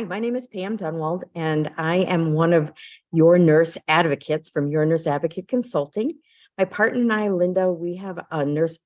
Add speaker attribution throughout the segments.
Speaker 1: Hi, my name is Pam Dunwald, and I am one of your nurse advocates from Your Nurse Advocate Consulting. My partner and I, Linda, we have a nurse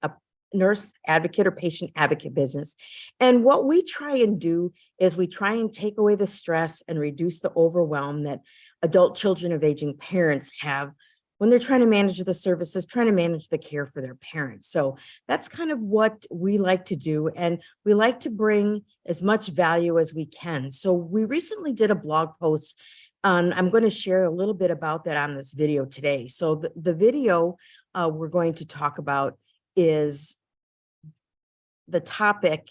Speaker 1: advocate or patient advocate business. And what we try and do is we try and take away the stress and reduce the overwhelm that adult children of aging parents have when they're trying to manage the services, trying to manage the care for their parents. So that's kind of what we like to do. And we like to bring as much value as we can. So we recently did a blog post on, I'm going to share a little bit about that on this video today. So the video we're going to talk about is the topic,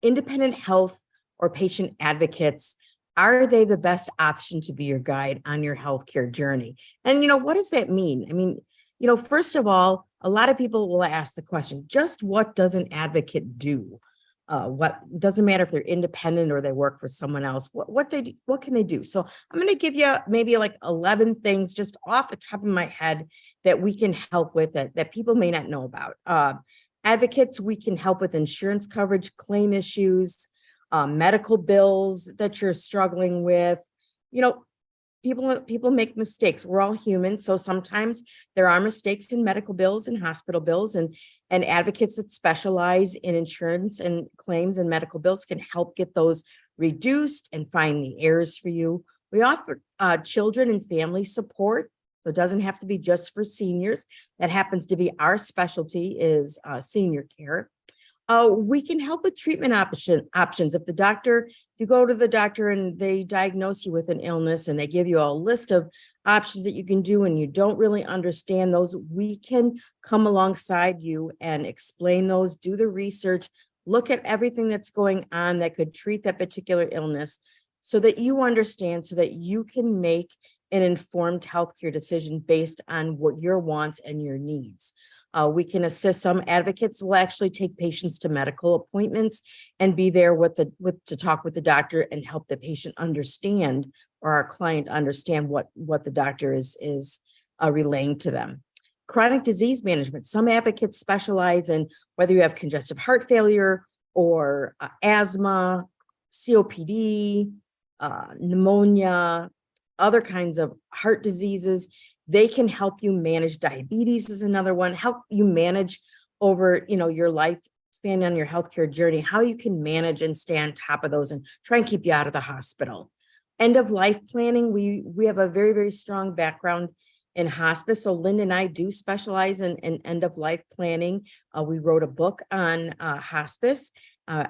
Speaker 1: independent health or patient advocates. Are they the best option to be your guide on your healthcare journey? And, what does that mean? I mean, first of all, a lot of people will ask the question, just what does an advocate do? What doesn't matter if they're independent or they work for someone else, what can they do? So I'm going to give you maybe like 11 things just off the top of my head that we can help with that people may not know about. Advocates, we can help with insurance coverage, claim issues, medical bills that you're struggling with. People make mistakes. We're all human. So sometimes there are mistakes in medical bills and hospital bills, and advocates that specialize in insurance and claims and medical bills can help get those reduced and find the errors for you. We offer children and family support. So it doesn't have to be just for seniors. That happens to be our specialty is senior care. We can help with treatment options. If you go to the doctor and they diagnose you with an illness and they give you a list of options that you can do and you don't really understand those, we can come alongside you and explain those, do the research, look at everything that's going on that could treat that particular illness so that you understand, so that you can make an informed healthcare decision based on what your wants and your needs. We can assist. Some advocates will actually take patients to medical appointments and be there to talk with the doctor and help the patient understand, or our client understand what the doctor is relaying to them. Chronic disease management. Some advocates specialize in whether you have congestive heart failure or asthma, COPD, pneumonia, other kinds of heart diseases. They can help you manage. Diabetes is another one. Help you manage over, your lifespan on your healthcare journey, how you can manage and stay on top of those and try and keep you out of the hospital. End of life planning. We have a very, very strong background in hospice. So Linda and I do specialize in end of life planning. We wrote a book on hospice. I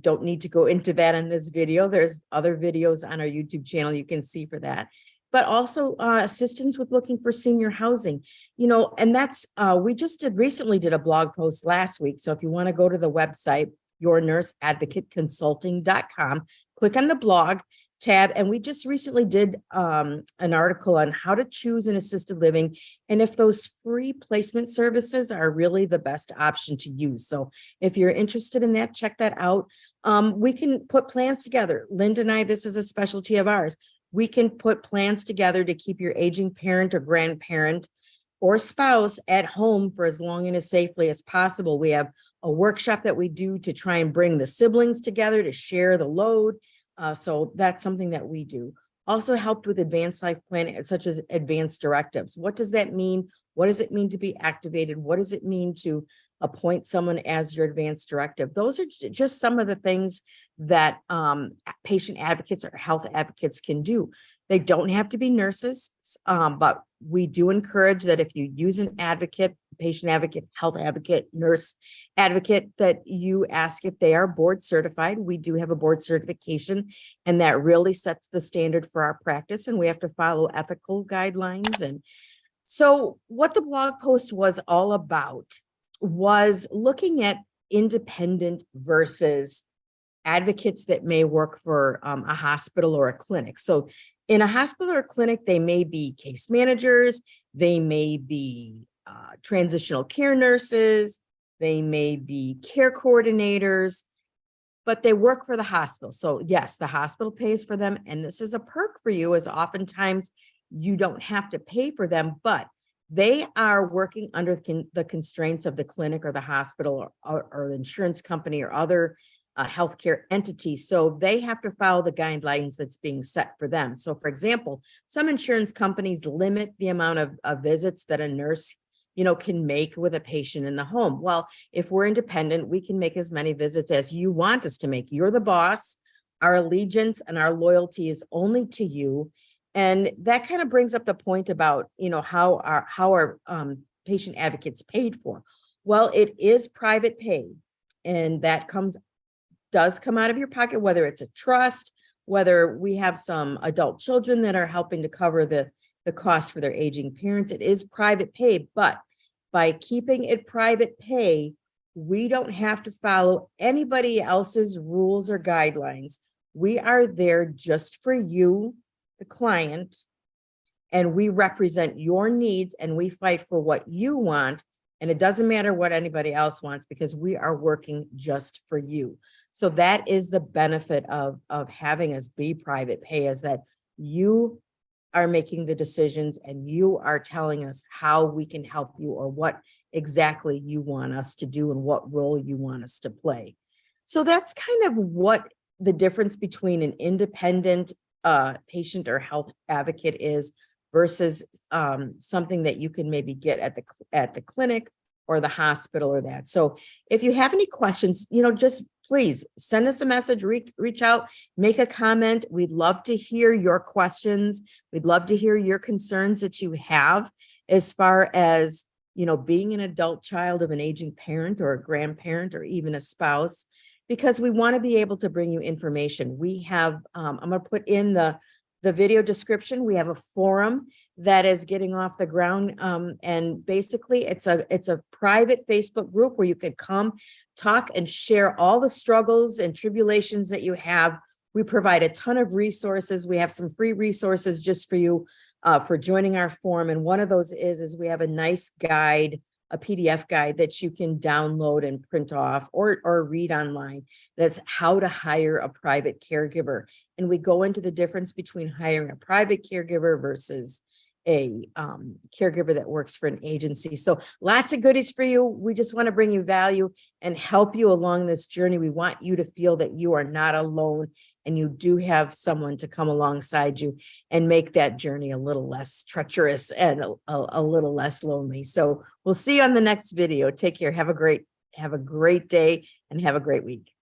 Speaker 1: don't need to go into that in this video. There's other videos on our YouTube channel you can see for that. But also assistance with looking for senior housing, and that's, we just recently did a blog post last week. So if you want to go to the website, yournurseadvocateconsulting.com, click on the blog tab. And we just recently did an article on how to choose an assisted living and if those free placement services are really the best option to use. So if you're interested in that, check that out. We can put plans together. Linda and I, this is a specialty of ours. We can put plans together to keep your aging parent or grandparent or spouse at home for as long and as safely as possible. We have a workshop that we do to try and bring the siblings together to share the load. So that's something that we do. Also helped with advanced life planning, such as advanced directives. What does that mean? What does it mean to be activated? What does it mean to appoint someone as your advanced directive? Those are just some of the things that patient advocates or health advocates can do. They don't have to be nurses, but we do encourage that if you use an advocate, patient advocate, health advocate, nurse advocate, that you ask if they are board certified. We do have a board certification, and that really sets the standard for our practice, and we have to follow ethical guidelines. And so what the blog post was all about was looking at independent versus advocates that may work for a hospital or a clinic. So in a hospital or clinic, they may be case managers, they may be transitional care nurses, they may be care coordinators, but they work for the hospital. So yes, the hospital pays for them. And this is a perk for you, as oftentimes you don't have to pay for them, but they are working under the constraints of the clinic or the hospital or the insurance company or other healthcare entity. So they have to follow the guidelines that's being set for them. So for example, some insurance companies limit the amount of visits that a nurse, can make with a patient in the home. Well, if we're independent, we can make as many visits as you want us to make. You're the boss. Our allegiance and our loyalty is only to you. And that kind of brings up the point about, how our patient advocates paid for. Well, it is private pay, and that does come out of your pocket, whether it's a trust, whether we have some adult children that are helping to cover the cost for their aging parents. It is private pay, but by keeping it private pay, we don't have to follow anybody else's rules or guidelines. We are there just for you, the client, and we represent your needs and we fight for what you want. And it doesn't matter what anybody else wants because we are working just for you. So that is the benefit of having us be private pay, is that you are making the decisions and you are telling us how we can help you or what exactly you want us to do and what role you want us to play. So that's kind of what the difference between an independent patient or health advocate is versus something that you can maybe get at the clinic or the hospital or that. So if you have any questions, just please send us a message, reach out, make a comment. We'd love to hear your questions. We'd love to hear your concerns that you have as far as, being an adult child of an aging parent or a grandparent or even a spouse, because we want to be able to bring you information. We have, I'm going to put in the video description. We have a forum that is getting off the ground. And basically it's a private Facebook group where you could come talk and share all the struggles and tribulations that you have. We provide a ton of resources. We have some free resources just for you for joining our forum. And one of those is we have a nice guide, a PDF guide that you can download and print off or read online. That's how to hire a private caregiver. And we go into the difference between hiring a private caregiver versus a caregiver that works for an agency. So lots of goodies for you. We just want to bring you value and help you along this journey. We want you to feel that you are not alone and you do have someone to come alongside you and make that journey a little less treacherous and a little less lonely. So we'll see you on the next video. Take care. Have a great day and have a great week.